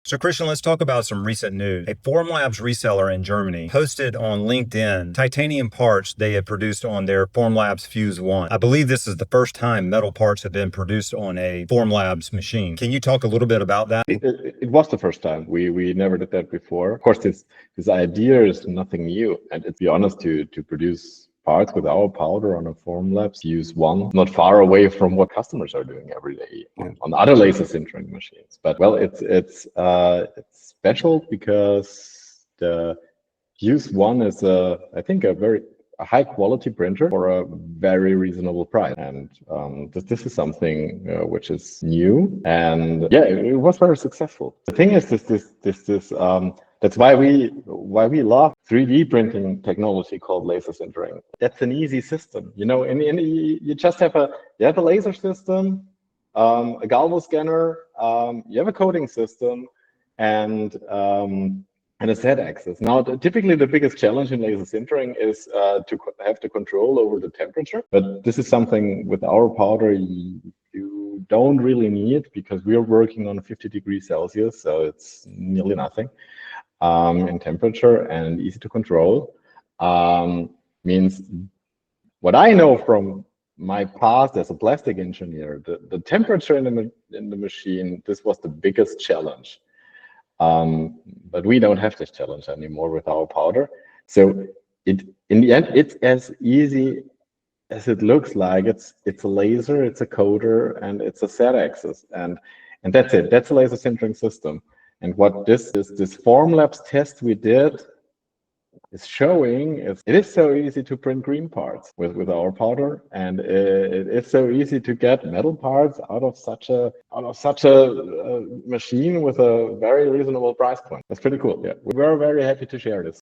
So Christian, let's talk about some recent news. A Formlabs reseller in Germany posted on LinkedIn titanium parts they had produced on their Formlabs Fuse-1. I believe this is the first time metal parts have been produced on a Formlabs machine. Can you talk a little bit about that? It was the first time. We never did that before. Of course, this idea is nothing new, and to be honest, to produce parts with our powder on a Formlabs Fuse-1, not far away from what customers are doing every day on other laser sintering machines. But well, it's special because the Fuse-1 is I think a high quality printer for a very reasonable price, and this is something which is new, and yeah, it was very successful. The thing is, that's why we love 3D printing technology called laser sintering. That's an easy system, you know. And you just have a laser system, a galvo scanner, you have a coding system, and a Z-axis. Now, typically the biggest challenge in laser sintering is to have the control over the temperature. But this is something with our powder you don't really need, because we are working on 50 degrees Celsius, so it's nearly nothing in temperature and easy to control. Means what I know from my past as a plastic engineer, the temperature in the machine, this was the biggest challenge. But we don't have this challenge anymore with our powder. So in the end, it's as easy as it looks like. It's a laser, it's a coder, and it's a Z-axis, and that's it. That's a laser sintering system. And what this Formlabs test we did is showing it is so easy to print green parts with our powder, and it is so easy to get metal parts out of such a machine with a very reasonable price point. That's pretty cool. Yeah, we were very happy to share this.